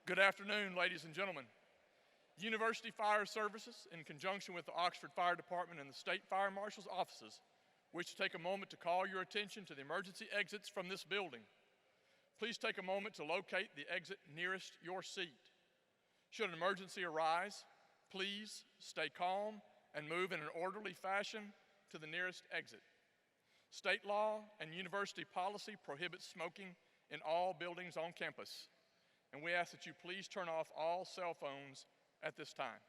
Good afternoon, ladies and gentlemen. University Fire Services, in conjunction with the Oxford Fire Department and the State Fire Marshal's offices, wish to take a moment to call your attention to the emergency exits from this building. Please take a moment to locate the exit nearest your seat. Should an emergency arise, please stay calm and move in an orderly fashion to the nearest exit. State law and university policy prohibits smoking in all buildings on campus, and we ask that you please turn off all cell phones at this time.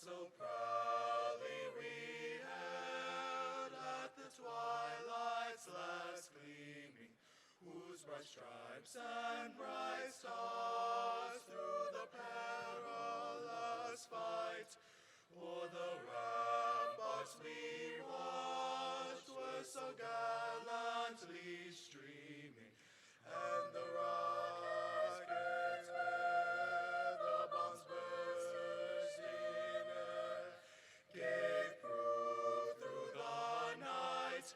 so proudly we hailed at the twilight's last gleaming, whose bright stripes and bright stars through the perilous fight o'er the ramparts we watched were so gallantly streaming, and the rockets where the bombs bursting air gave proof through the night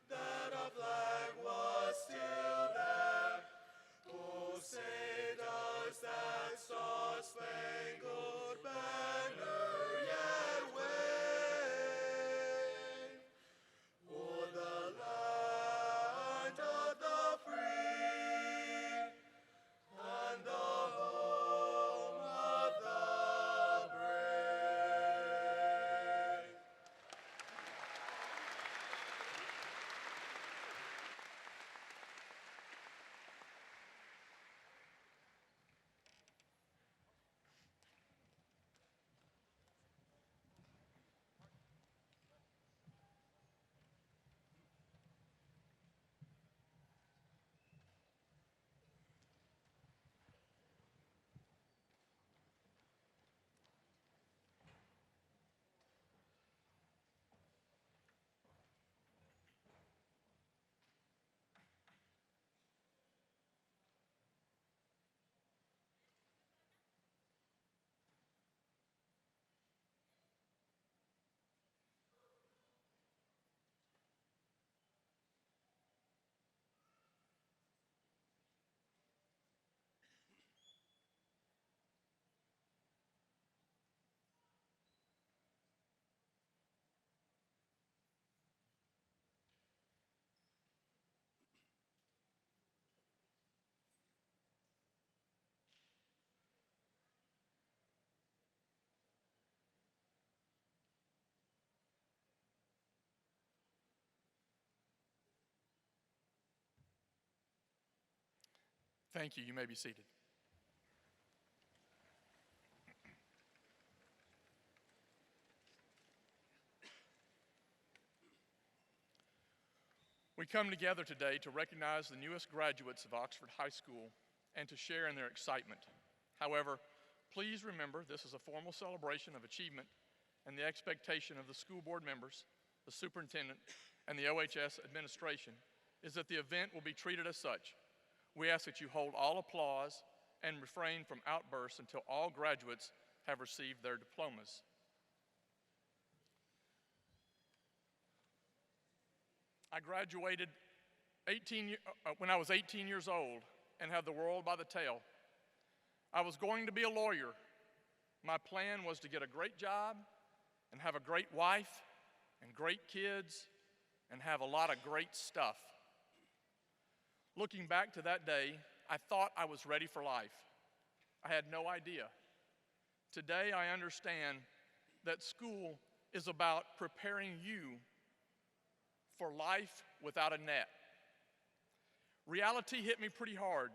that our flag was still there. Oh, say does that star-spangled banner yet wave o'er the land of the free and the home of the brave? Thank you. You may be seated. We come together today to recognize the newest graduates of Oxford High School and to share in their excitement. However, please remember this is a formal celebration of achievement, and the expectation of the school board members, the superintendent, and the OHS administration is that the event will be treated as such. We ask that you hold all applause and refrain from outbursts until all graduates have received their diplomas. I graduated when I was 18 years old and had the world by the tail. I was going to be a lawyer. My plan was to get a great job and have a great wife and great kids and have a lot of great stuff. Looking back to that day, I thought I was ready for life. I had no idea. Today, I understand that school is about preparing you for life without a net. Reality hit me pretty hard,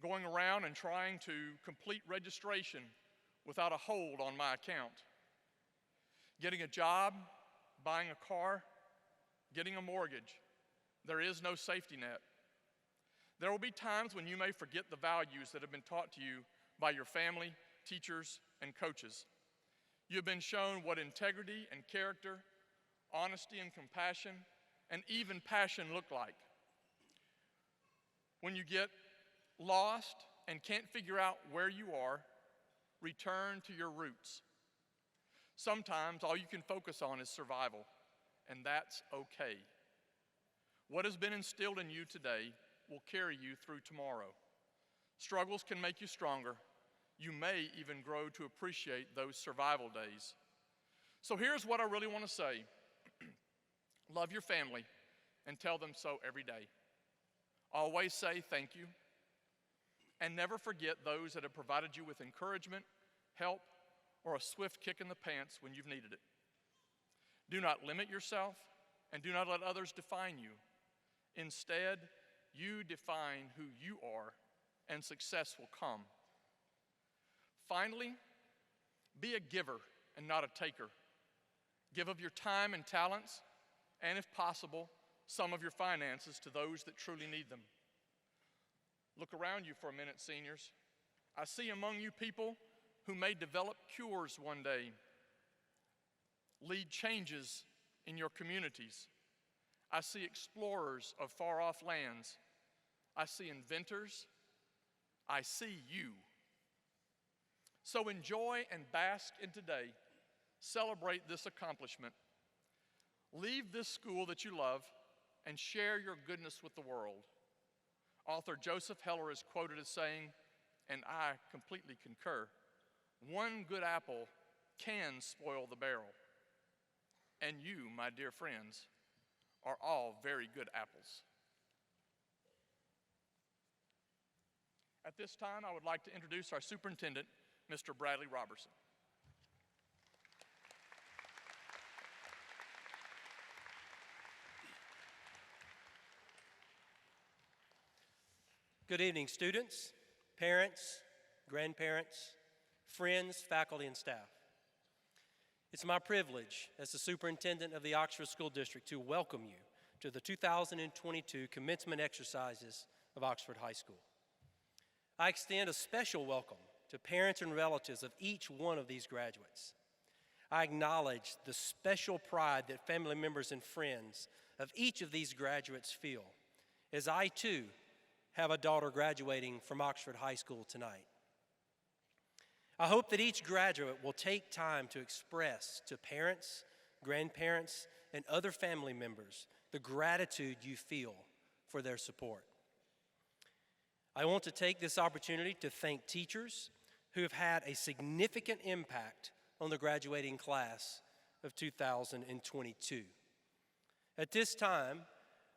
going around and trying to complete registration without a hold on my account. Getting a job, buying a car, getting a mortgage. There is no safety net. There will be times when you may forget the values that have been taught to you by your family, teachers, and coaches. You've been shown what integrity and character, honesty and compassion, and even passion look like. When you get lost and can't figure out where you are, return to your roots. Sometimes all you can focus on is survival, and that's okay. What has been instilled in you today will carry you through tomorrow. Struggles can make you stronger. You may even grow to appreciate those survival days. So here's what I really want to say. Love your family and tell them so every day. Always say thank you. And never forget those that have provided you with encouragement, help, or a swift kick in the pants when you've needed it. Do not limit yourself and do not let others define you. Instead, you define who you are and success will come. Finally, be a giver and not a taker. Give of your time and talents, and if possible, some of your finances to those that truly need them. Look around you for a minute, seniors. I see among you people who may develop cures one day, lead changes in your communities. I see explorers of far-off lands. I see inventors. I see you. So enjoy and bask in today. Celebrate this accomplishment. Leave this school that you love and share your goodness with the world. Author Joseph Heller is quoted as saying, and I completely concur, one good apple can spoil the barrel. And you, my dear friends, are all very good apples. At this time, I would like to introduce our superintendent, Mr. Bradley Robertson. Good evening, students, parents, grandparents, friends, faculty, and staff. It's my privilege as the superintendent of the Oxford School District to welcome you to the 2022 commencement exercises of Oxford High School. I extend a special welcome to parents and relatives of each one of these graduates. I acknowledge the special pride that family members and friends of each of these graduates feel, as I too have a daughter graduating from Oxford High School tonight. I hope that each graduate will take time to express to parents, grandparents, and other family members the gratitude you feel for their support. I want to take this opportunity to thank teachers who have had a significant impact on the graduating class of 2022. At this time,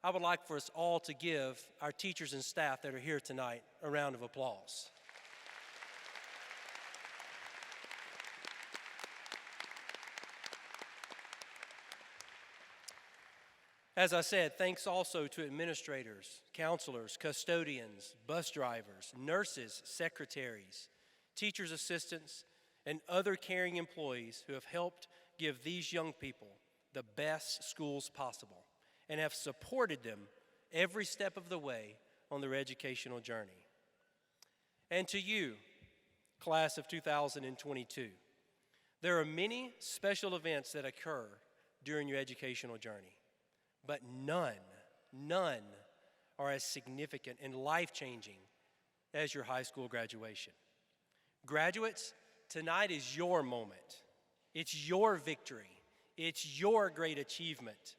I would like for us all to give our teachers and staff that are here tonight a round of applause. As I said, thanks also to administrators, counselors, custodians, bus drivers, nurses, secretaries, teachers' assistants, and other caring employees who have helped give these young people the best schools possible and have supported them every step of the way on their educational journey. And to you, class of 2022, there are many special events that occur during your educational journey, but none are as significant and life-changing as your high school graduation. Graduates, tonight is your moment. It's your victory. It's your great achievement.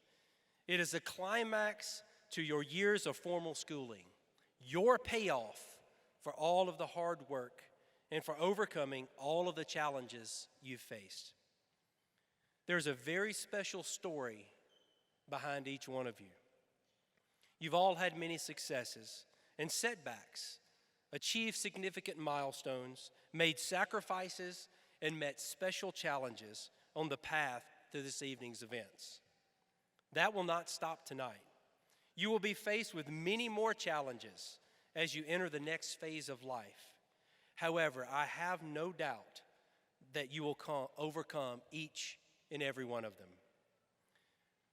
It is a climax to your years of formal schooling, your payoff for all of the hard work and for overcoming all of the challenges you've faced. There's a very special story behind each one of you. You've all had many successes and setbacks, achieved significant milestones, made sacrifices, and met special challenges on the path to this evening's events. That will not stop tonight. You will be faced with many more challenges as you enter the next phase of life. However, I have no doubt that you will overcome each and every one of them.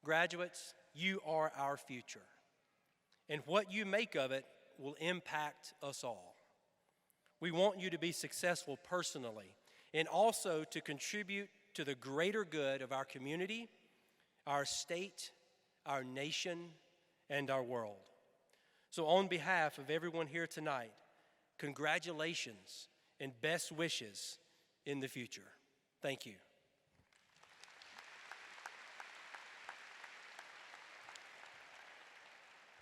Graduates, you are our future, and what you make of it will impact us all. We want you to be successful personally and also to contribute to the greater good of our community, our state, our nation, and our world. So on behalf of everyone here tonight, congratulations and best wishes in the future. Thank you.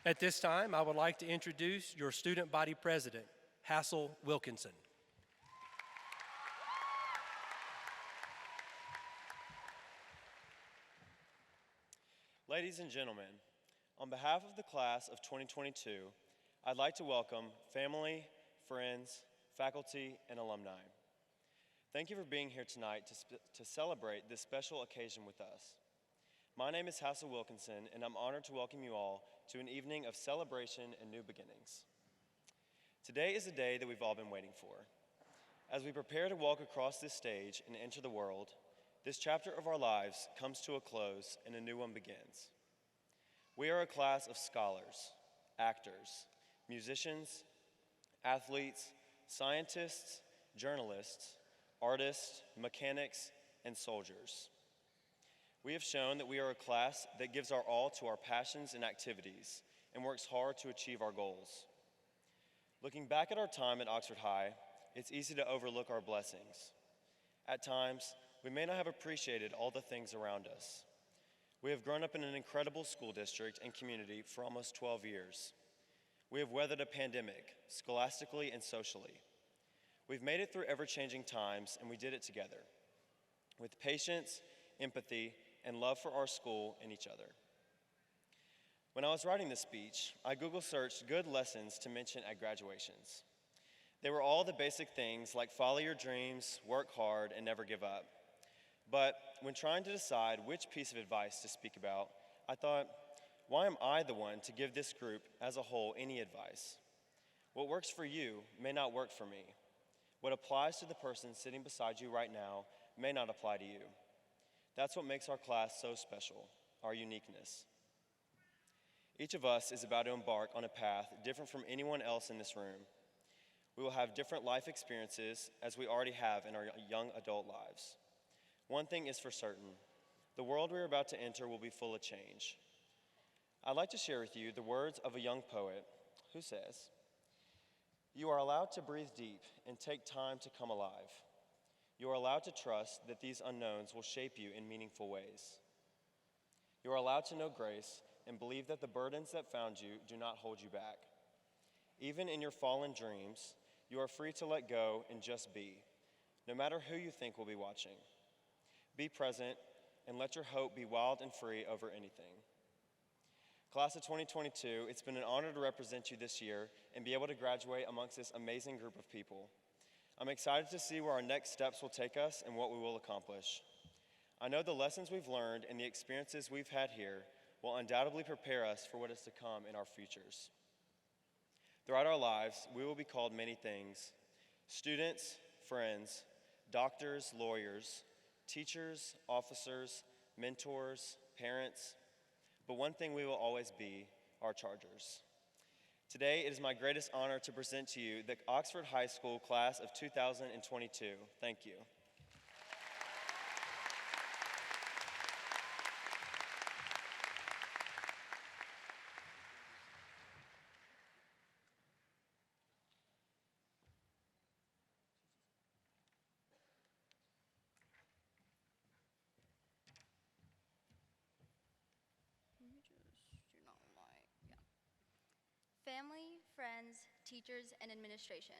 At this time, I would like to introduce your student body president, Hassel Wilkinson. Ladies and gentlemen, on behalf of the class of 2022, I'd like to welcome family, friends, faculty, and alumni. Thank you for being here tonight to celebrate this special occasion with us. My name is Hassel Wilkinson, and I'm honored to welcome you all to an evening of celebration and new beginnings. Today is a day that we've all been waiting for. As we prepare to walk across this stage and enter the world, This chapter of our lives comes to a close and a new one begins. We are a class of scholars, actors, musicians, athletes, scientists, journalists, artists, mechanics, and soldiers. We have shown that we are a class that gives our all to our passions and activities and works hard to achieve our goals. Looking back at our time at Oxford High, it's easy to overlook our blessings. At times, we may not have appreciated all the things around us. We have grown up in an incredible school district and community for almost 12 years. We have weathered a pandemic, scholastically and socially. We've made it through ever-changing times, and we did it together, with patience, empathy, and love for our school and each other. When I was writing this speech, I Google searched good lessons to mention at graduations. They were all the basic things like follow your dreams, work hard, and never give up. But when trying to decide which piece of advice to speak about, I thought, why am I the one to give this group as a whole any advice? What works for you may not work for me. What applies to the person sitting beside you right now may not apply to you. That's what makes our class so special, our uniqueness. Each of us is about to embark on a path different from anyone else in this room. We will have different life experiences as we already have in our young adult lives. One thing is for certain, the world we are about to enter will be full of change. I'd like to share with you the words of a young poet who says, "You are allowed to breathe deep and take time to come alive. You are allowed to trust that these unknowns will shape you in meaningful ways. You are allowed to know grace and believe that the burdens that found you do not hold you back. Even in your fallen dreams, you are free to let go and just be, no matter who you think will be watching. Be present and let your hope be wild and free over anything." Class of 2022, it's been an honor to represent you this year and be able to graduate amongst this amazing group of people. I'm excited to see where our next steps will take us and what we will accomplish. I know the lessons we've learned and the experiences we've had here will undoubtedly prepare us for what is to come in our futures. Throughout our lives, we will be called many things: students, friends, doctors, lawyers, teachers, officers, mentors, parents, but one thing we will always be are chargers. Today, it is my greatest honor to present to you the Oxford High School class of 2022. Thank you. Family, friends, teachers, and administration,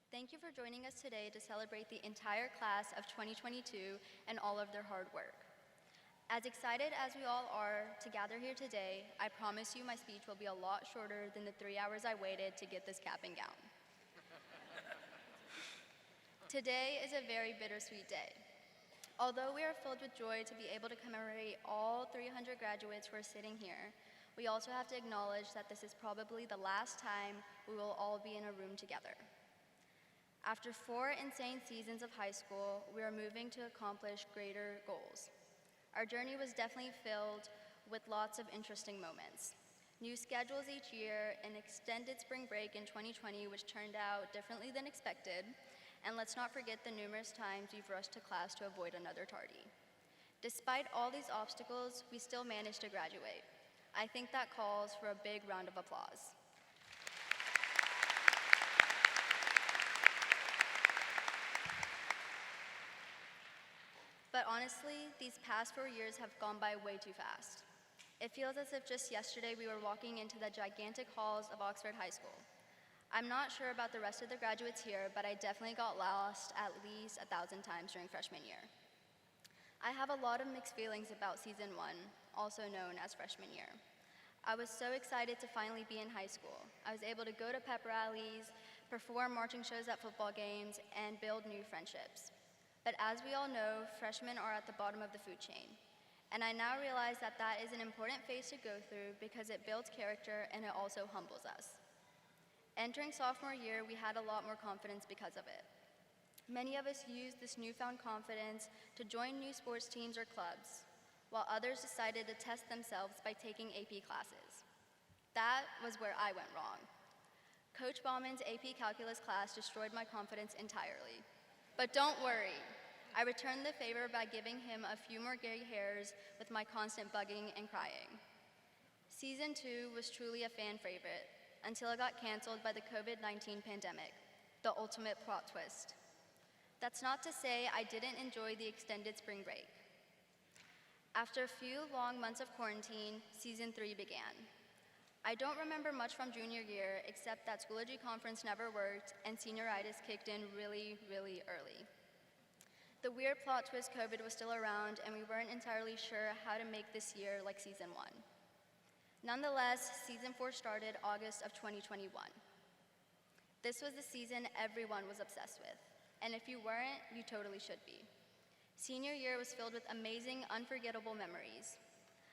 thank you for joining us today to celebrate the entire class of 2022 and all of their hard work. As excited as we all are to gather here today, I promise you my speech will be a lot shorter than the 3 hours I waited to get this cap and gown. Today is a very bittersweet day. Although we are filled with joy to be able to commemorate all 300 graduates who are sitting here, we also have to acknowledge that this is probably the last time we will all be in a room together. After 4 insane seasons of high school, we are moving to accomplish greater goals. Our journey was definitely filled with lots of interesting moments. New schedules each year, an extended spring break in 2020 which turned out differently than expected, and let's not forget the numerous times we've rushed to class to avoid another tardy. Despite all these obstacles, we still managed to graduate. I think that calls for a big round of applause. But honestly, these past 4 years have gone by way too fast. It feels as if just yesterday we were walking into the gigantic halls of Oxford High School. I'm not sure about the rest of the graduates here, but I definitely got lost at least 1,000 times during freshman year. I have a lot of mixed feelings about season 1, also known as freshman year. I was so excited to finally be in high school. I was able to go to pep rallies, perform marching shows at football games, and build new friendships. But as we all know, freshmen are at the bottom of the food chain. And I now realize that that is an important phase to go through because it builds character and it also humbles us. Entering sophomore year, we had a lot more confidence because of it. Many of us used this newfound confidence to join new sports teams or clubs, while others decided to test themselves by taking AP classes. That was where I went wrong. Coach Bauman's AP Calculus class destroyed my confidence entirely. But don't worry, I returned the favor by giving him a few more gray hairs with my constant bugging and crying. Season 2 was truly a fan favorite until it got canceled by the COVID-19 pandemic, the ultimate plot twist. That's not to say I didn't enjoy the extended spring break. After a few long months of quarantine, season 3 began. I don't remember much from junior year except that Schoology conference never worked and senioritis kicked in really, really early. The weird plot twist COVID was still around and we weren't entirely sure how to make this year like season 1. Nonetheless, season 4 started August of 2021. This was the season everyone was obsessed with. And if you weren't, you totally should be. Senior year was filled with amazing, unforgettable memories.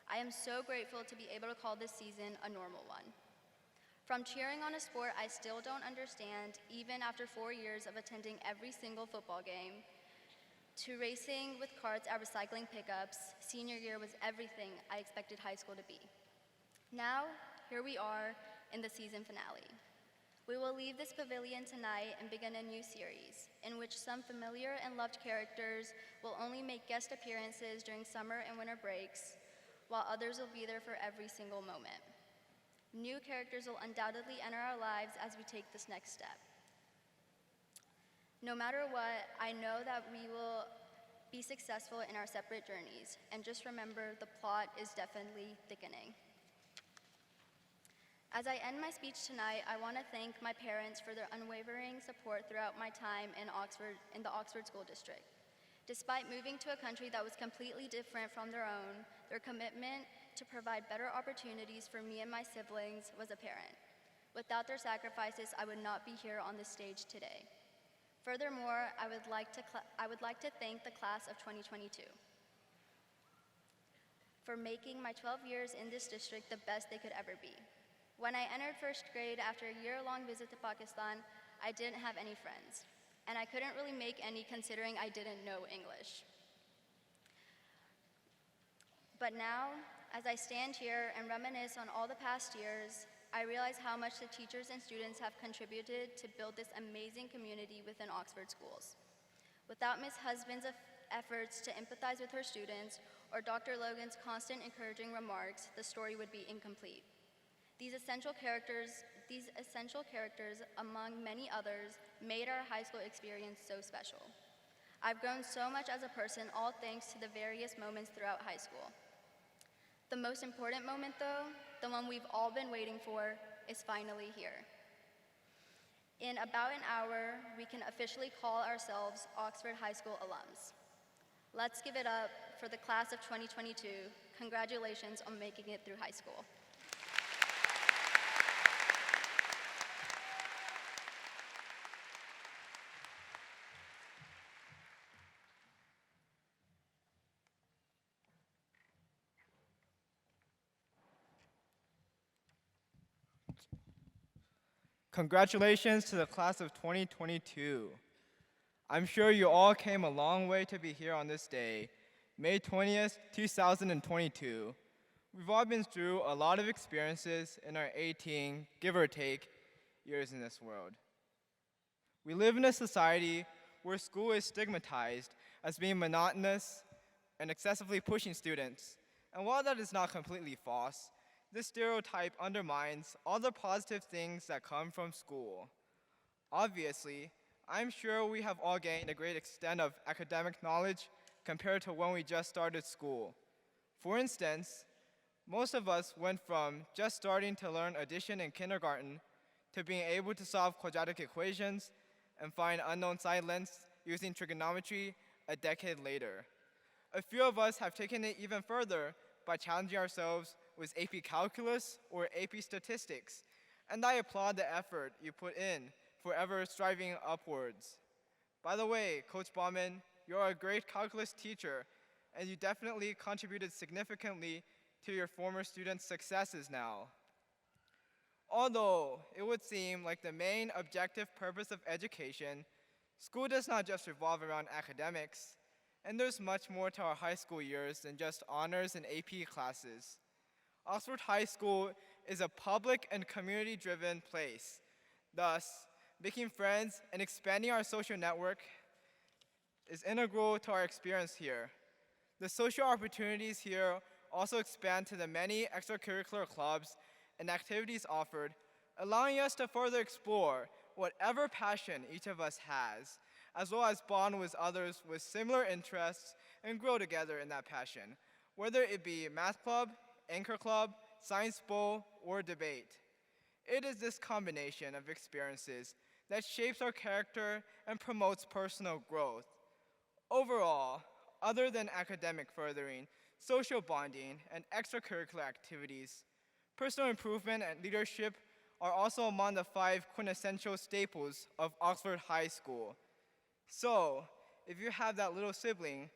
I am so grateful to be able to call this season a normal one. From cheering on a sport I still don't understand, even after 4 years of attending every single football game, to racing with carts at recycling pickups, senior year was everything I expected high school to be. Now, here we are in the season finale. We will leave this pavilion tonight and begin a new series, in which some familiar and loved characters will only make guest appearances during summer and winter breaks, while others will be there for every single moment. New characters will undoubtedly enter our lives as we take this next step. No matter what, I know that we will be successful in our separate journeys, and just remember, the plot is definitely thickening. As I end my speech tonight, I want to thank my parents for their unwavering support throughout my time in the Oxford School District. Despite moving to a country that was completely different from their own, their commitment to provide better opportunities for me and my siblings was apparent. Without their sacrifices, I would not be here on this stage today. Furthermore, I would like to thank the class of 2022 for making my 12 years in this district the best they could ever be. When I entered first grade after a year-long visit to Pakistan, I didn't have any friends, and I couldn't really make any considering I didn't know English. But now, as I stand here and reminisce on all the past years, I realize how much the teachers and students have contributed to build this amazing community within Oxford schools. Without Ms. Husband's efforts to empathize with her students, or Dr. Logan's constant encouraging remarks, the story would be incomplete. These essential characters, among many others, made our high school experience so special. I've grown so much as a person, all thanks to the various moments throughout high school. The most important moment, though, the one we've all been waiting for, is finally here. In about an hour, we can officially call ourselves Oxford High School alums. Let's give it up for the class of 2022. Congratulations on making it through high school. Congratulations to the class of 2022. I'm sure you all came a long way to be here on this day, May 20th, 2022. We've all been through a lot of experiences in our 18, give or take, years in this world. We live in a society where school is stigmatized as being monotonous and excessively pushing students. And while that is not completely false, this stereotype undermines all the positive things that come from school. Obviously, I'm sure we have all gained a great extent of academic knowledge compared to when we just started school. For instance, most of us went from just starting to learn addition in kindergarten to being able to solve quadratic equations and find unknown side lengths using trigonometry a decade later. A few of us have taken it even further by challenging ourselves with AP Calculus or AP Statistics, and I applaud the effort you put in forever striving upwards. By the way, Coach Bauman, you're a great calculus teacher, and you definitely contributed significantly to your former students' successes now. Although it would seem like the main objective purpose of education School does not just revolve around academics, and there's much more to our high school years than just honors and AP classes. Oxford High School is a public and community-driven place. Thus, making friends and expanding our social network is integral to our experience here. The social opportunities here also expand to the many extracurricular clubs and activities offered, allowing us to further explore whatever passion each of us has, as well as bond with others with similar interests and grow together in that passion, whether it be math club, anchor club, science bowl, or debate. It is this combination of experiences that shapes our character and promotes personal growth. Overall, other than academic furthering, social bonding, and extracurricular activities, personal improvement and leadership are also among the 5 quintessential staples of Oxford High School. So, if you have that little sibling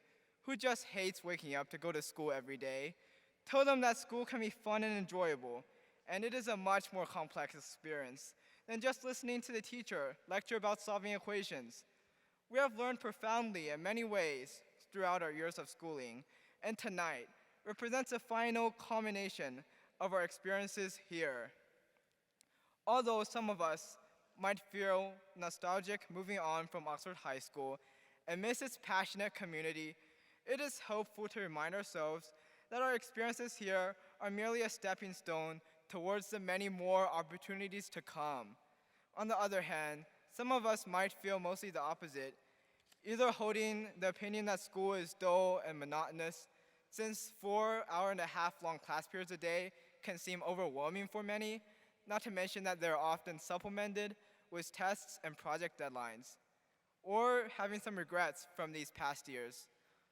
who just hates waking up to go to school every day, tell them that school can be fun and enjoyable, and it is a much more complex experience than just listening to the teacher lecture about solving equations. We have learned profoundly in many ways throughout our years of schooling, and tonight represents a final culmination of our experiences here. Although some of us might feel nostalgic moving on from Oxford High School and miss its passionate community, it is helpful to remind ourselves that our experiences here are merely a stepping stone towards the many more opportunities to come. On the other hand, some of us might feel mostly the opposite, either holding the opinion that school is dull and monotonous, since 4.5-hour-long class periods a day can seem overwhelming for many, not to mention that they're often supplemented with tests and project deadlines, or having some regrets from these past years.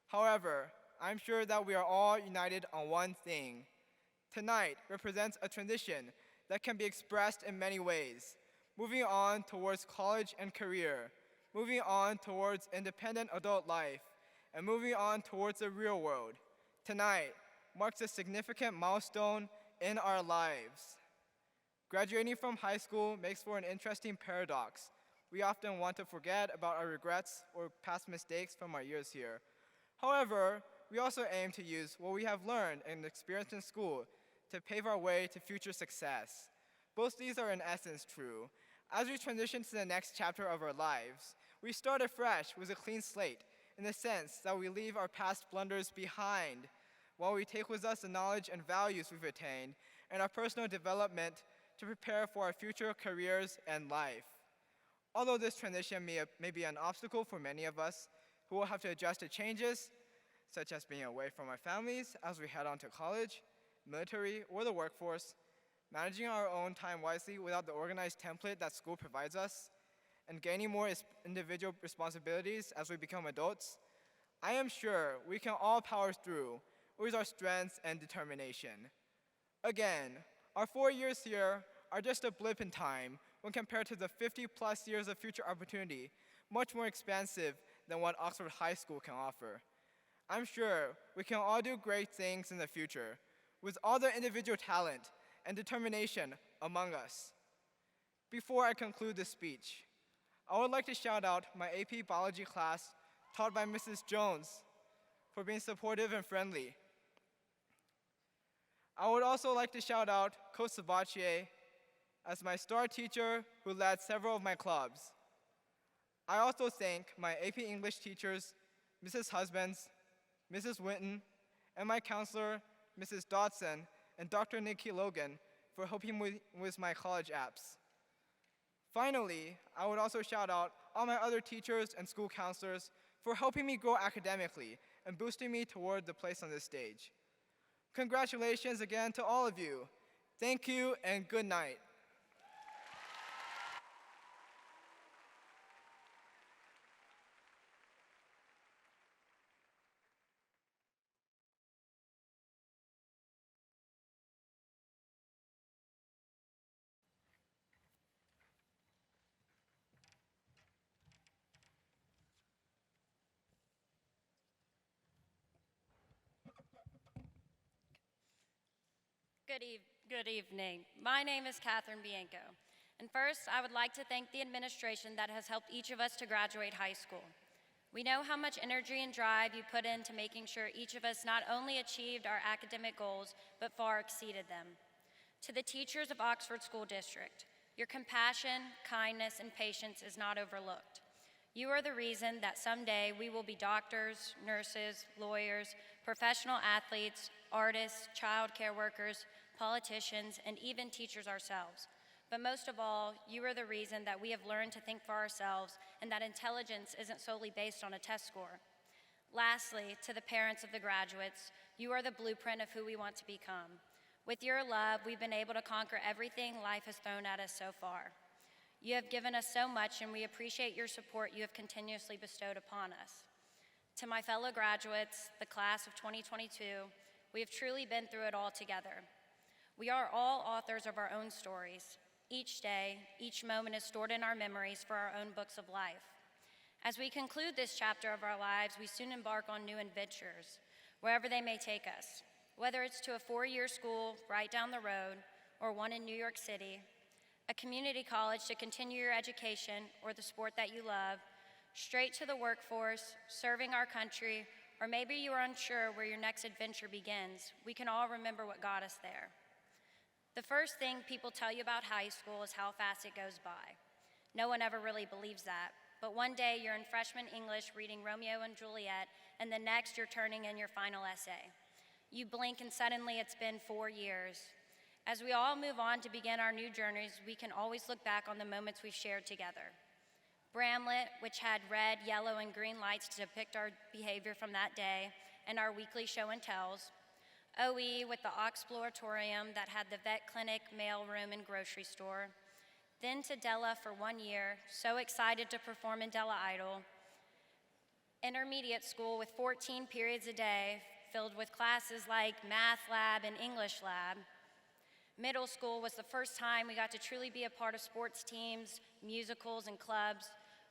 However, I'm sure that we are all united on one thing. Tonight represents a transition that can be expressed in many ways, moving on towards college and career, moving on towards independent adult life, and moving on towards the real world. Tonight marks a significant milestone in our lives. Graduating from high school makes for an interesting paradox. We often want to forget about our regrets or past mistakes from our years here. However, we also aim to use what we have learned and experienced in school to pave our way to future success. Both these are in essence true. As we transition to the next chapter of our lives, we start afresh with a clean slate in the sense that we leave our past blunders behind while we take with us the knowledge and values we've attained and our personal development to prepare for our future careers and life. Although this transition may be an obstacle for many of us who will have to adjust to changes, such as being away from our families as we head on to college, military, or the workforce, managing our own time wisely without the organized template that school provides us, and gaining more individual responsibilities as we become adults, I am sure we can all power through with our strengths and determination. Again, our 4 years here are just a blip in time when compared to the 50+ years of future opportunity, much more expansive than what Oxford High School can offer. I'm sure we can all do great things in the future with all the individual talent and determination among us. Before I conclude this speech, I would like to shout out my AP Biology class taught by Mrs. Jones for being supportive and friendly. I would also like to shout out Coach Sabatier as my star teacher who led several of my clubs. I also thank my AP English teachers, Mrs. Husbands, Mrs. Winton, and my counselor, Mrs. Dodson, and Dr. Nikki Logan for helping with my college apps. Finally, I would also shout out all my other teachers and school counselors for helping me grow academically and boosting me toward the place on this stage. Congratulations again to all of you. Thank you and good night. Good evening. My name is Catherine Bianco. And first, I would like to thank the administration that has helped each of us to graduate high school. We know how much energy and drive you put into making sure each of us not only achieved our academic goals, but far exceeded them. To the teachers of Oxford School District, your compassion, kindness, and patience is not overlooked. You are the reason that someday we will be doctors, nurses, lawyers, professional athletes, artists, child care workers, politicians, and even teachers ourselves. But most of all, you are the reason that we have learned to think for ourselves and that intelligence isn't solely based on a test score. Lastly, to the parents of the graduates, you are the blueprint of who we want to become. With your love, we've been able to conquer everything life has thrown at us so far. You have given us so much, and we appreciate your support you have continuously bestowed upon us. To my fellow graduates, the class of 2022, we have truly been through it all together. We are all authors of our own stories. Each day, each moment is stored in our memories for our own books of life. As we conclude this chapter of our lives, we soon embark on new adventures, wherever they may take us. Whether it's to a 4-year school right down the road, or one in New York City, a community college to continue your education or the sport that you love, straight to the workforce, serving our country, or maybe you are unsure where your next adventure begins, we can all remember what got us there. The first thing people tell you about high school is how fast it goes by. No one ever really believes that, but one day you're in freshman English reading Romeo and Juliet, and the next you're turning in your final essay. You blink and suddenly it's been 4 years. As we all move on to begin our new journeys, we can always look back on the moments we've shared together. Bramlett, which had red, yellow, and green lights to depict our behavior from that day, and our weekly show and tells. OE with the Oxploratorium that had the vet clinic, mail room, and grocery store. Then to Della for 1 year, so excited to perform in Della Idol. Intermediate school with 14 periods a day, filled with classes like math lab and English lab. Middle school was the first time we got to truly be a part of sports teams, musicals, and clubs,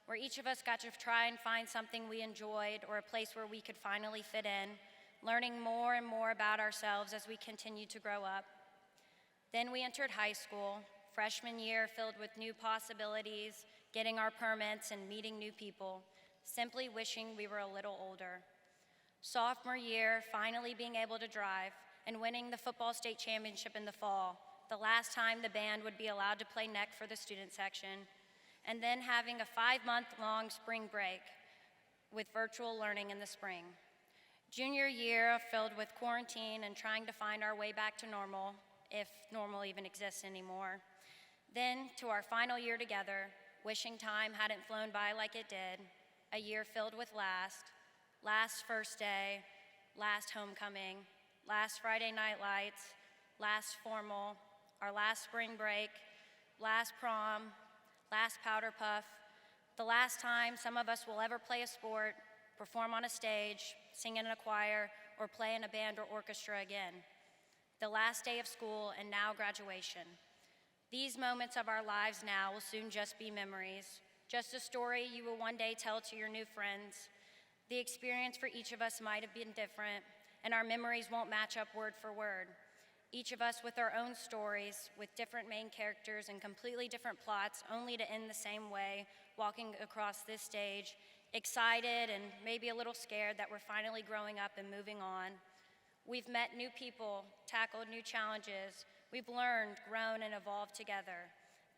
where each of us got to try and find something we enjoyed or a place where we could finally fit in, learning more and more about ourselves as we continued to grow up. Then we entered high school, freshman year filled with new possibilities, getting our permits and meeting new people, simply wishing we were a little older. Sophomore year, finally being able to drive and winning the football state championship in the fall, the last time the band would be allowed to play neck for the student section, and then having a 5-month-long spring break with virtual learning in the spring. Junior year filled with quarantine and trying to find our way back to normal, if normal even exists anymore. Then to our final year together, wishing time hadn't flown by like it did, a year filled with last first day, last homecoming, last Friday night lights, last formal, our last spring break, last prom, last powder puff, the last time some of us will ever play a sport, perform on a stage, sing in a choir, or play in a band or orchestra again. The last day of school and now graduation. These moments of our lives now will soon just be memories, just a story you will one day tell to your new friends. The experience for each of us might have been different, and our memories won't match up word for word. Each of us with our own stories, with different main characters and completely different plots, only to end the same way, walking across this stage, excited and maybe a little scared that we're finally growing up and moving on. We've met new people, tackled new challenges. We've learned, grown, and evolved together.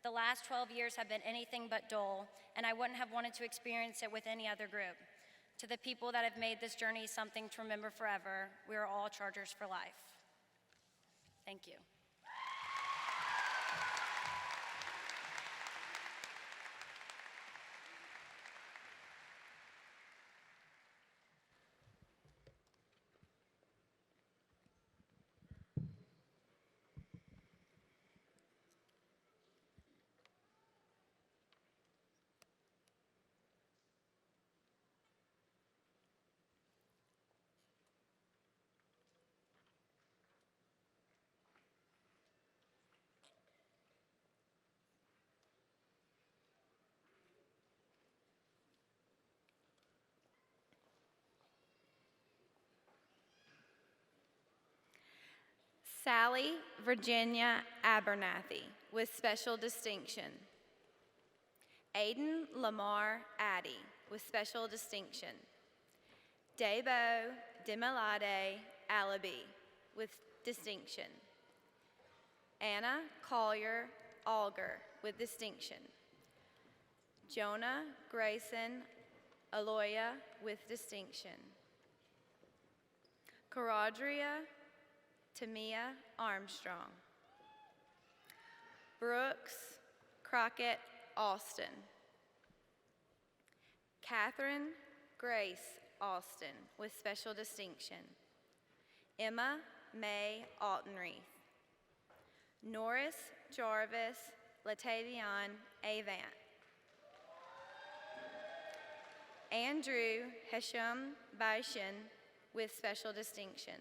The last 12 years have been anything but dull, and I wouldn't have wanted to experience it with any other group. To the people that have made this journey something to remember forever, we are all Chargers for life. Thank you. Sally Virginia Abernathy with special distinction. Aiden Lamar Addy with special distinction. Debo Demilade Alabi with distinction. Anna Collier Alger with distinction. Jonah Grayson Aloya with distinction. Caradria Tamia Armstrong. Brooks Crockett Austin. Catherine Grace Austin with special distinction. Emma May Altenreith. Norris Jarvis Latavion Avant. Andrew Hesham Baishan with special distinction.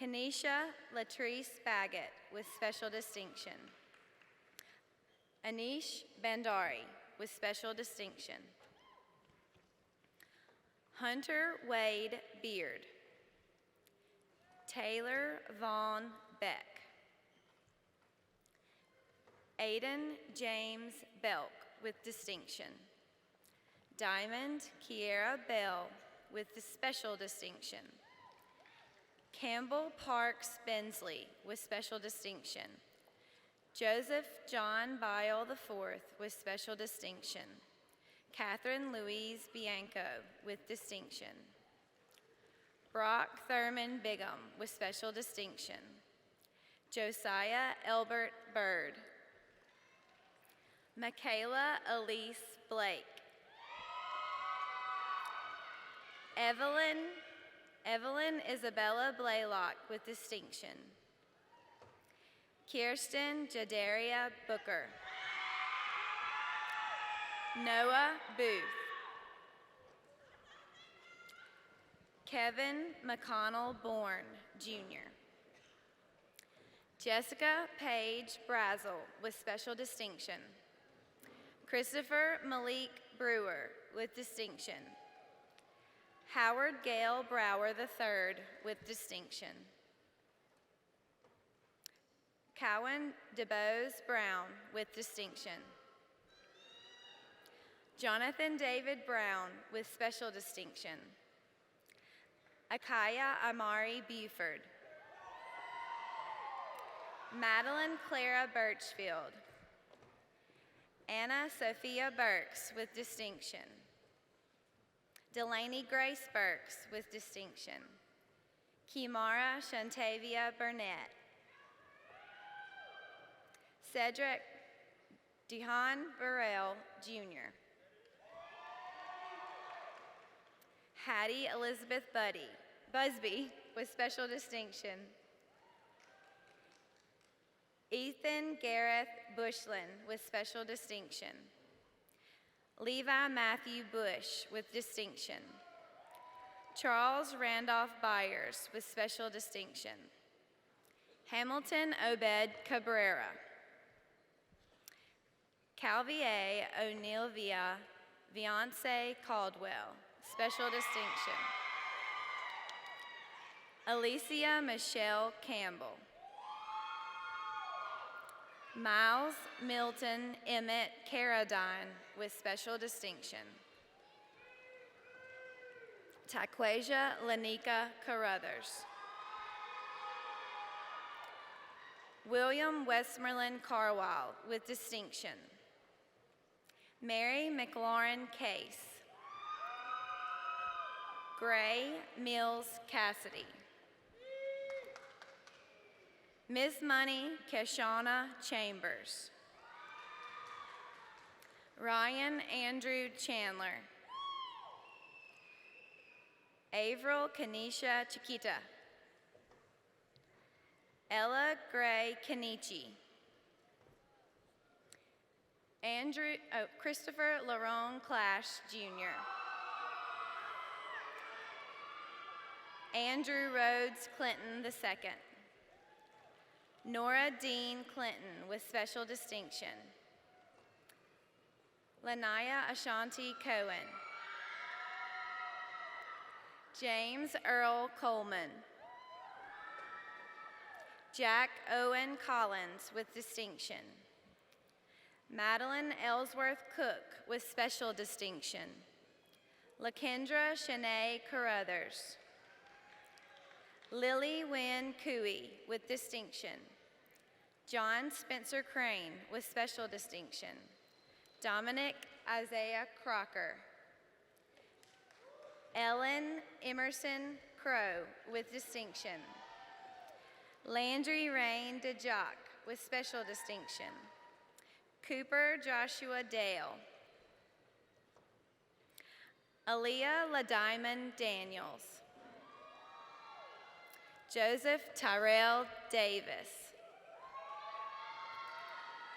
Kanisha Latrice Baggett with special distinction. Anish Bandari with special distinction. Hunter Wade Beard. Taylor Vaughn Beck. Aiden James Belk with distinction. Diamond Kiera Bell with the special distinction. Campbell Parks Bensley with special distinction. Joseph John Bile IV with special distinction. Catherine Louise Bianco with distinction. Brock Thurman Bigham with special distinction. Josiah Elbert Bird. Michaela Elise Blake. Evelyn Isabella Blaylock with distinction. Kirsten Jadaria Booker. Noah Booth. Kevin McConnell Bourne, Jr. Jessica Paige Brazel with special distinction. Christopher Malik Brewer with distinction. Howard Gale Brower III with distinction. Cowan DeBose Brown with distinction. Jonathan David Brown with special distinction. Akaya Amari Buford. Madeline Clara Birchfield. Anna Sophia Burks with distinction. Delaney Grace Burks with distinction. Kimara Shantavia Burnett. Cedric Dehan Burrell, Jr. Hattie Elizabeth Busby with special distinction. Ethan Gareth Bushlin with special distinction. Levi Matthew Bush with distinction. Charles Randolph Byers with special distinction. Hamilton Obed Cabrera. Calvier O'Neill Via Beyonce Caldwell, special distinction. Alicia Michelle Campbell. Miles Milton Emmett Carradine with special distinction. Taquasia Lanika Carruthers. William Westmoreland Carwile with distinction. Mary McLaurin Case. Gray Mills Cassidy. Miss Money Keshana Chambers. Ryan Andrew Chandler. Avril Kanisha Chiquita. Ella Gray Kenichi. Christopher Larone Clash, Jr. Andrew Rhodes Clinton II. Nora Dean Clinton with special distinction. Lanaya Ashanti Cohen. James Earl Coleman. Jack Owen Collins with distinction. Madeline Ellsworth Cook with special distinction. Lakendra Shanae Carruthers. Lily Wynn Cooey with distinction. John Spencer Crane with special distinction. Dominic Isaiah Crocker. Ellen Emerson Crow with distinction. Landry Rain DeJock with special distinction. Cooper Joshua Dale. Aaliyah LaDiamond Daniels. Joseph Tyrell Davis.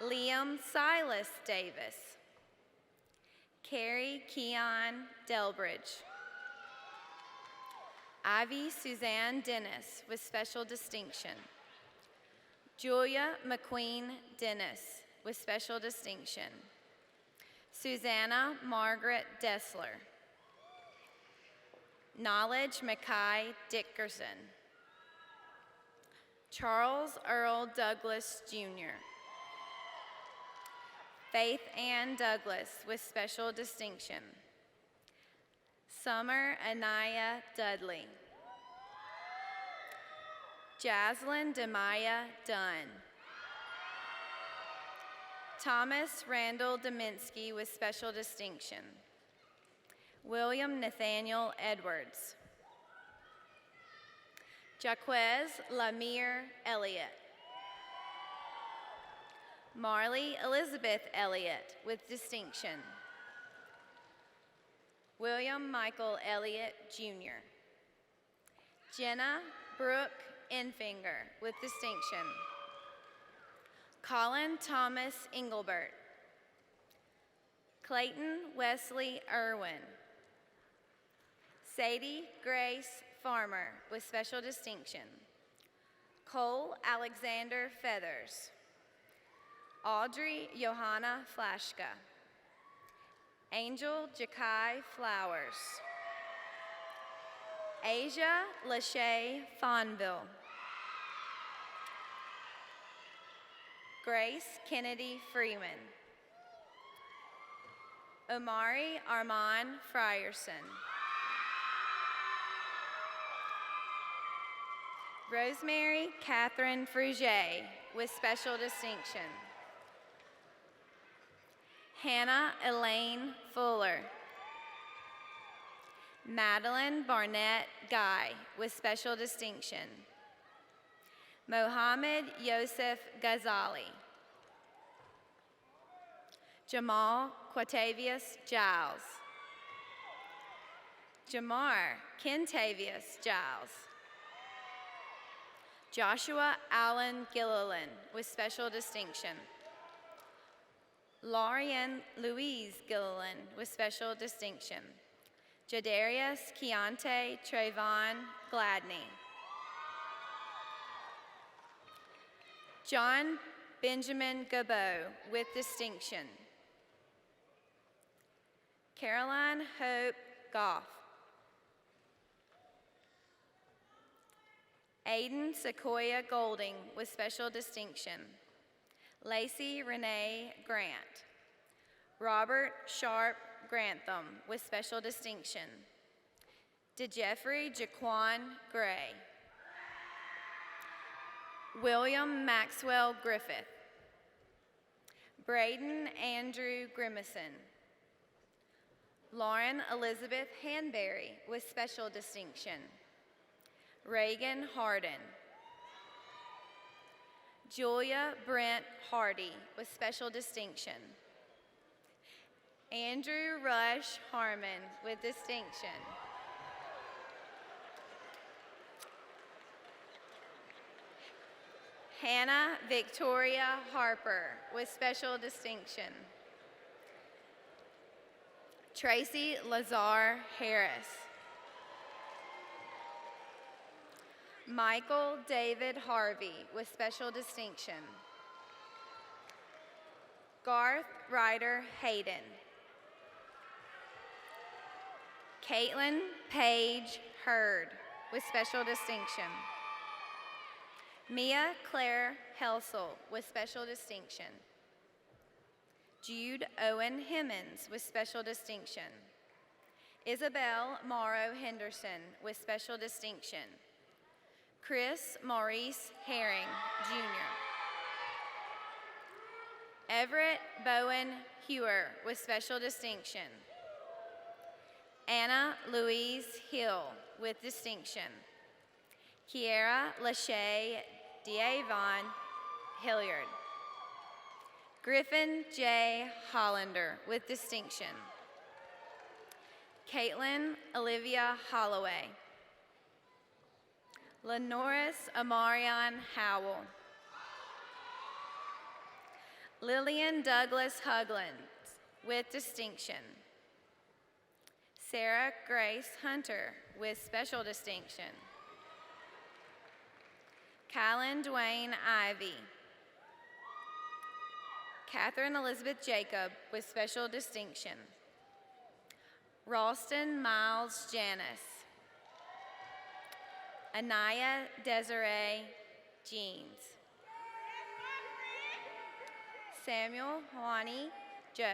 Liam Silas Davis. Carrie Keon Delbridge. Ivy Suzanne Dennis with special distinction. Julia McQueen Dennis with special distinction. Susanna Margaret Dessler. Knowledge Mackay Dickerson. Charles Earl Douglas Jr. Faith Ann Douglas with special distinction. Summer Anaya Dudley. Jaslyn Demaya Dunn. Thomas Randall Dominski with special distinction. William Nathaniel Edwards. Jaquez Lamire Elliott. Marley Elizabeth Elliott with distinction. William Michael Elliott, Jr. Jenna Brooke Enfinger with distinction. Colin Thomas Engelbert. Clayton Wesley Irwin. Sadie Grace Farmer with special distinction. Cole Alexander Feathers. Audrey Johanna Flashka. Angel Jakai Flowers. Asia Lachey Fonville. Grace Kennedy Freeman. Omari Armand Frierson. Rosemary Catherine Fruget with special distinction. Hannah Elaine Fuller. Madeline Barnett Guy with special distinction. Mohammed Yosef Ghazali. Jamal Quatavius Giles. Jamar Kentavius Giles. Joshua Allen Gilliland with special distinction. Laurian Louise Gilliland with special distinction. Jadarius Keontae Trayvon Gladney. John Benjamin Gabot with distinction. Caroline Hope Goff. Aiden Sequoia Golding with special distinction. Lacey Renee Grant. Robert Sharp Grantham with special distinction. DeJeffrey Jaquan Gray. William Maxwell Griffith. Braden Andrew Grimison. Lauren Elizabeth Hanberry with special distinction. Reagan Harden. Julia Brent Hardy with special distinction. Andrew Rush Harmon with distinction. Hannah Victoria Harper with special distinction. Tracy Lazar Harris. Michael David Harvey with special distinction. Garth Ryder Hayden. Caitlin Page Hurd with special distinction. Mia Claire Helsel with special distinction. Jude Owen Hemmons with special distinction. Isabel Morrow Henderson with special distinction. Chris Maurice Herring, Jr. Everett Bowen Hewer with special distinction. Anna Louise Hill with distinction. Kiera Lachey Diavon Hilliard. Griffin J. Hollander with distinction. Caitlin Olivia Holloway. Lenoris Amarion Howell. Lillian Douglas Hugland with distinction. Sarah Grace Hunter with special distinction. Kylan Dwayne Ivy. Catherine Elizabeth Jacob with special distinction. Ralston Miles Janis. Anaya Desiree Jeans. Samuel Juani Joe.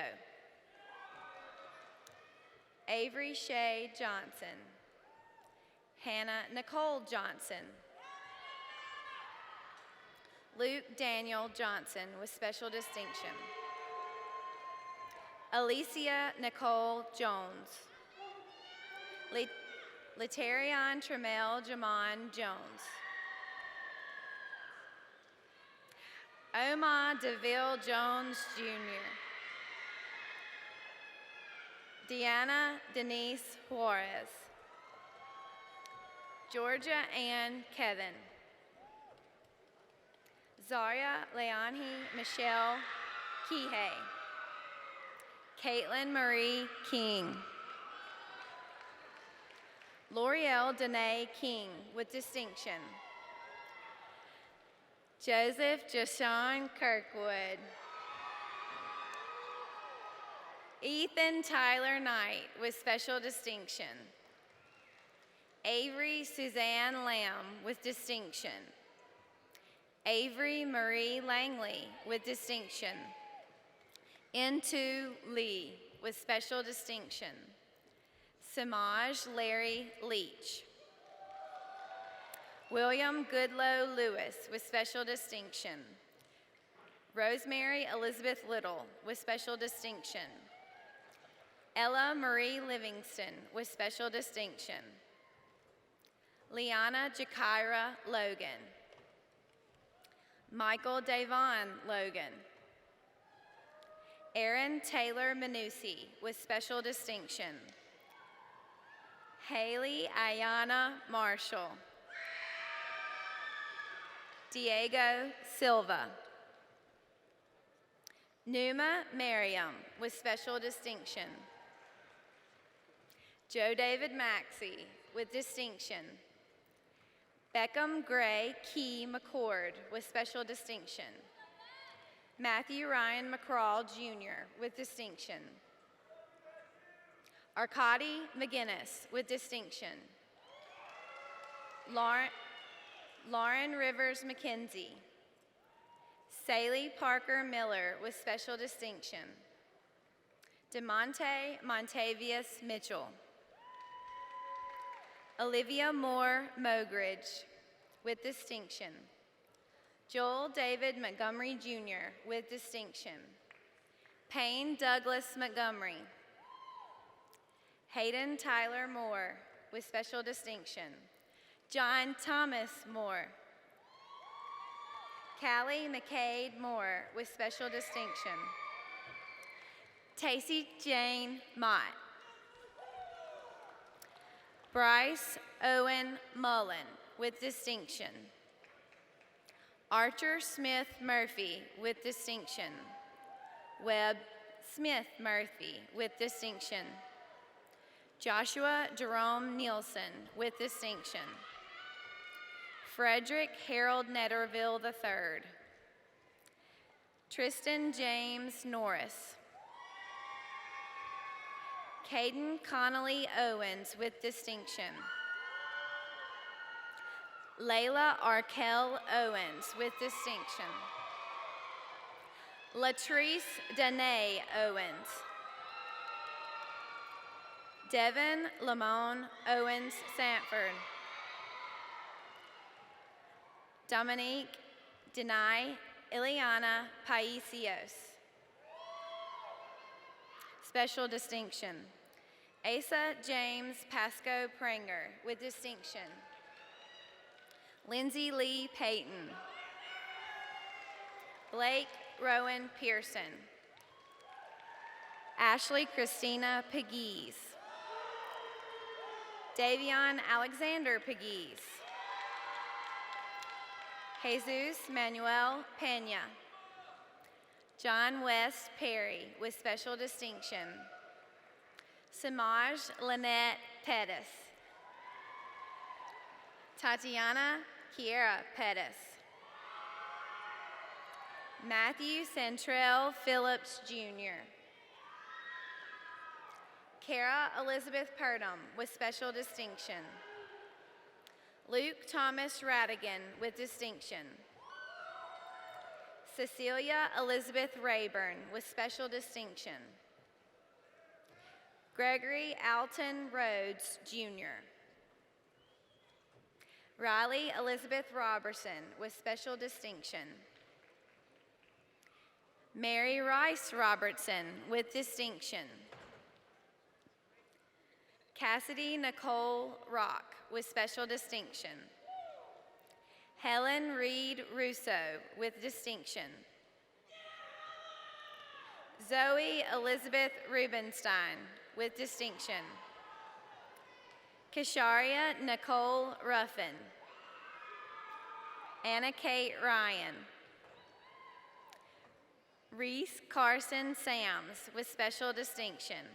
Avery Shea Johnson. Hannah Nicole Johnson. Luke Daniel Johnson with special distinction. Alicia Nicole Jones. Letarion Tremel Jamon Jones. Omar DeVille Jones Jr. Deanna Denise Juarez. Georgia Ann Kevin. Zaria Leonhi Michelle Kihei. Caitlin Marie King. L'Oreal Danae King with distinction. Joseph Jashawn Kirkwood. Ethan Tyler Knight with special distinction. Avery Suzanne Lamb with distinction. Avery Marie Langley with distinction. Intu Lee with special distinction. Samaj Larry Leach. William Goodlow Lewis with special distinction. Rosemary Elizabeth Little with special distinction. Ella Marie Livingston with special distinction. Liana Jakira Logan. Michael Davon Logan. Aaron Taylor Manusi with special distinction. Haley Ayana Marshall. Diego Silva. Numa Merriam with special distinction. Joe David Maxey with distinction. Beckham Gray Key McCord with special distinction. Matthew Ryan McCraw Jr. with distinction. Arkady McGinnis with distinction. Lauren Rivers McKenzie. Saley Parker Miller with special distinction. DeMonte Montavious Mitchell. Olivia Moore Mogridge with distinction. Joel David Montgomery Jr. with distinction. Payne Douglas Montgomery. Hayden Tyler Moore with special distinction. John Thomas Moore. Callie McCade Moore with special distinction. Tacey Jane Mott. Bryce Owen Mullen with distinction. Archer Smith Murphy with distinction. Webb Smith Murphy with distinction. Joshua Jerome Nielsen with distinction. Frederick Harold Netterville III. Tristan James Norris. Caden Connolly Owens with distinction. Layla Arkell Owens with distinction. Latrice Danae Owens. Devin Lamone Owens Sanford. Dominique Denai Ileana Paisios. Special distinction. Asa James Pasco Pranger with distinction. Lindsay Lee Payton. Blake Rowan Pearson. Ashley Christina Pegues. Davion Alexander Pegues. Jesus Manuel Pena. John West Perry with special distinction. Samaj Lynette Pettis. Tatiana Kiera Pettis. Matthew Centrell Phillips Jr. Kara Elizabeth Purdom with special distinction. Luke Thomas Radigan with distinction. Cecilia Elizabeth Rayburn with special distinction. Gregory Alton Rhodes, Jr. Riley Elizabeth Robertson with special distinction. Mary Rice Robertson with distinction. Cassidy Nicole Rock with special distinction. Helen Reed Russo with distinction. Zoe Elizabeth Rubenstein with distinction. Kasharia Nicole Ruffin. Anna Kate Ryan. Reese Carson Sams with special distinction.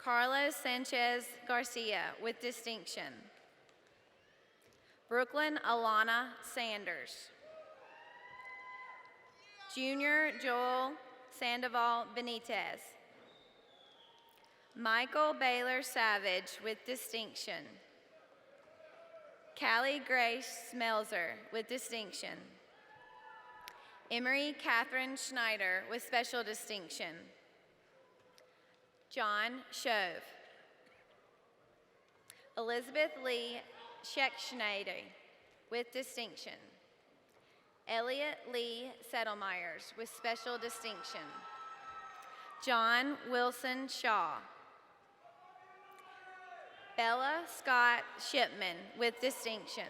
Carlos Sanchez Garcia with distinction. Brooklyn Alana Sanders. Junior Joel Sandoval Benitez. Michael Baylor Savage with distinction. Callie Grace Smelzer with distinction. Emery Catherine Schneider with special distinction. John Shove. Elizabeth Lee Scheckschneider with distinction. Elliot Lee Settlemyers with special distinction. John Wilson Shaw. Bella Scott Shipman with distinction.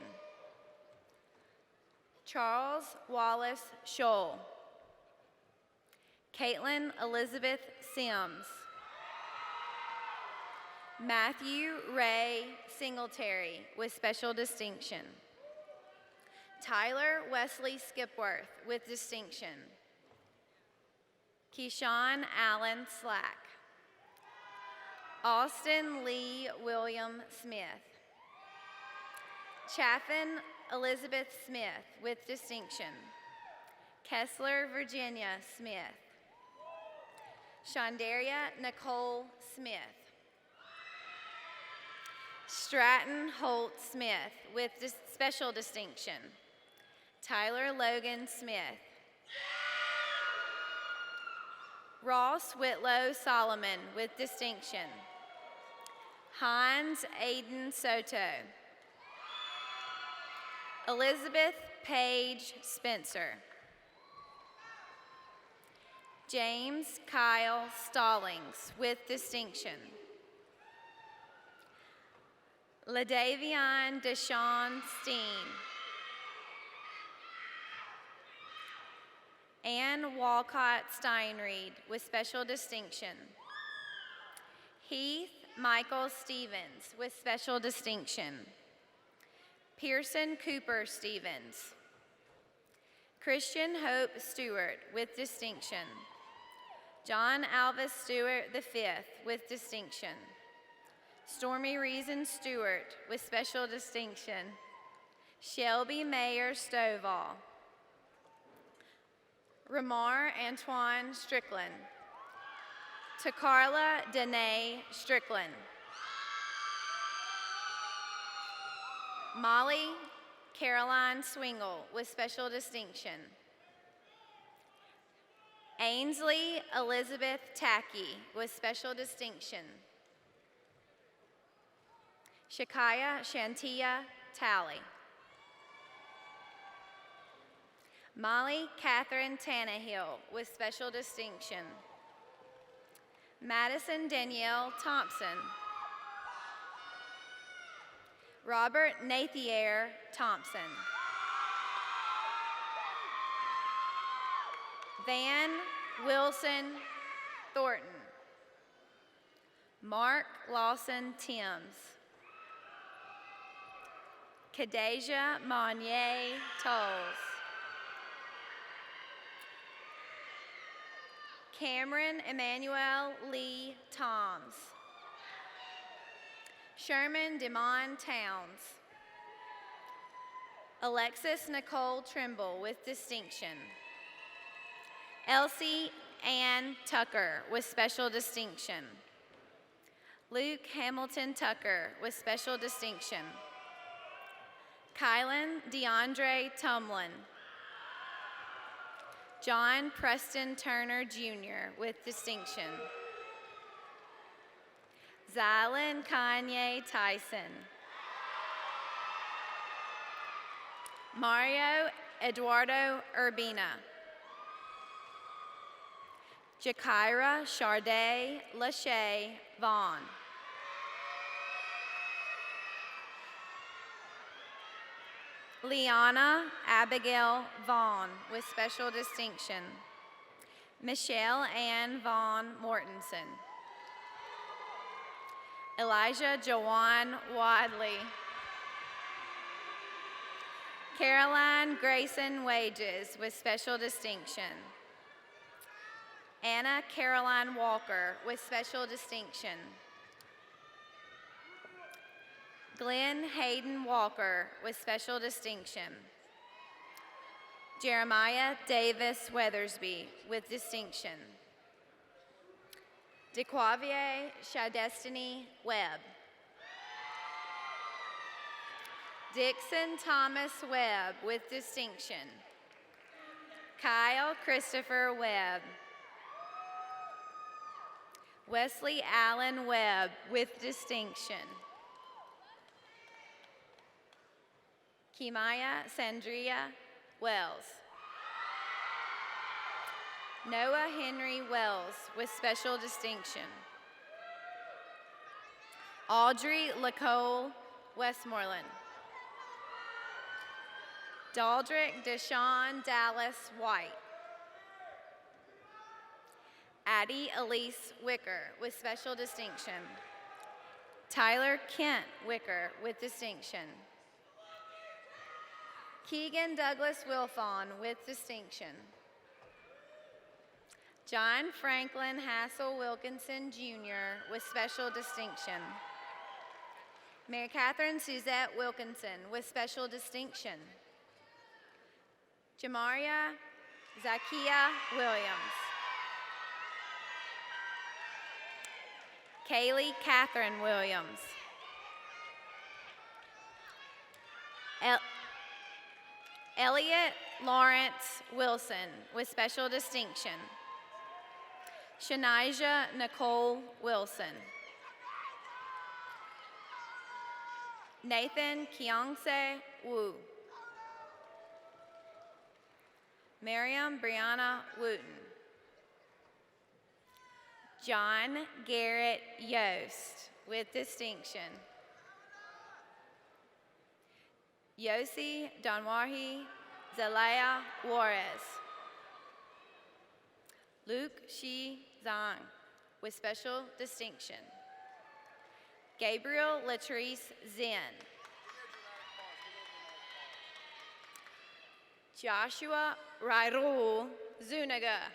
Charles Wallace Scholl. Caitlin Elizabeth Sims. Matthew Ray Singletary with special distinction. Tyler Wesley Skipworth with distinction. Keyshawn Allen Slack. Austin Lee William Smith. Chaffin Elizabeth Smith with distinction. Kessler Virginia Smith. Shondaria Nicole Smith. Stratton Holt Smith with special distinction. Tyler Logan Smith. Ross Whitlow Solomon with distinction. Hans Aiden Soto. Elizabeth Page Spencer. James Kyle Stallings with distinction. LaDavion Deshawn Steen. Ann Walcott Steinreed with special distinction. Heath Michael Stevens with special distinction. Pearson Cooper Stevens. Christian Hope Stewart with distinction. John Alvis Stewart V with distinction. Stormy Reason Stewart with special distinction. Shelby Mayer Stovall. Ramar Antoine Strickland. Takarla Danae Strickland. Molly Caroline Swingle with special distinction. Ainsley Elizabeth Tacky with special distinction. Shakaya Shantia Talley. Molly Catherine Tannehill with special distinction. Madison Danielle Thompson. Robert Nathier Thompson. Van Wilson Thornton. Mark Lawson Timms. Kadeja Monnier Tolles. Cameron Emmanuel Lee Toms. Sherman Demond Towns. Alexis Nicole Trimble with distinction. Elsie Ann Tucker with special distinction. Luke Hamilton Tucker with special distinction. Kylan DeAndre Tumlin. John Preston Turner Jr. with distinction. Zylan Kanye Tyson. Mario Eduardo Urbina. Jakira Charday Lachey Vaughn. Liana Abigail Vaughn with special distinction. Michelle Ann Vaughn Mortensen. Elijah Jawan Wadley. Caroline Grayson Wages with special distinction. Anna Caroline Walker with special distinction. Glenn Hayden Walker with special distinction. Jeremiah Davis Weathersby with distinction. DeQuavier Shadestiny Webb. Dixon Thomas Webb with distinction. Kyle Christopher Webb. Wesley Allen Webb with distinction. Kimaya Sandria Wells. Noah Henry Wells with special distinction. Audrey Lacole Westmoreland. Daldrick Deshawn Dallas White. Addie Elise Wicker with special distinction. Tyler Kent Wicker with distinction. Keegan Douglas Wilfon with distinction. John Franklin Hassel Wilkinson Jr. with special distinction. Mary Catherine Suzette Wilkinson with special distinction. Jamaria Zakia Williams. Kaylee Catherine Williams. Elliot Lawrence Wilson with special distinction. Shanijah Nicole Wilson. Nathan Keongse Wu. Miriam Brianna Wooten. John Garrett Yost with distinction. Yosi Donwahi Zelaya Juarez. Luke Shi Zhang with special distinction. Gabriel Latrice Zinn. Joshua Rairul Zuniga.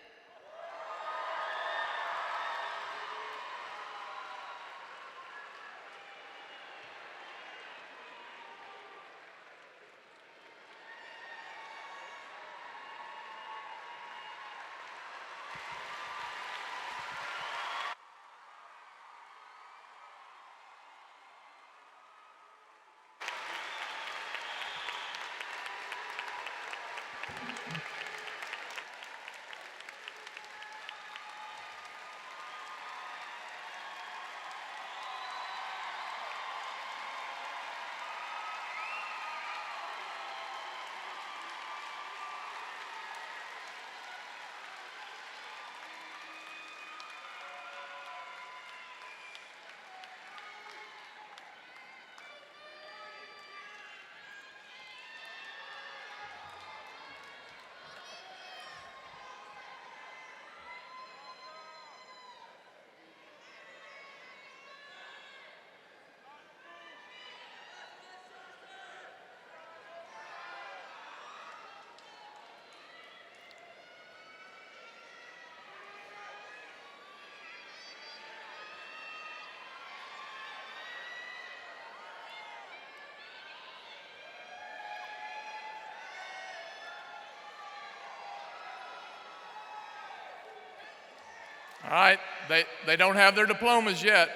All right, they don't have their diplomas yet.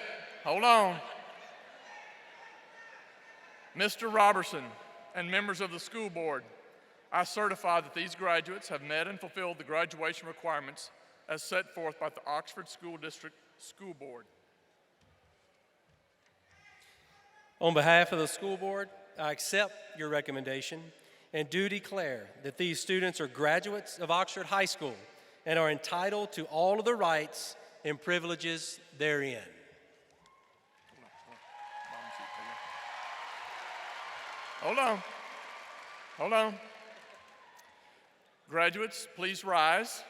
Hold on. Mr. Robertson and members of the school board, I certify that these graduates have met and fulfilled the graduation requirements as set forth by the Oxford School District School Board. On behalf of the school board, I accept your recommendation and do declare that these students are graduates of Oxford High School and are entitled to all of the rights and privileges therein. Hold on. Hold on. Graduates, please rise.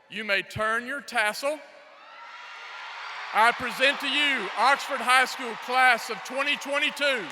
You may turn your tassel. I present to you Oxford High School class of 2022.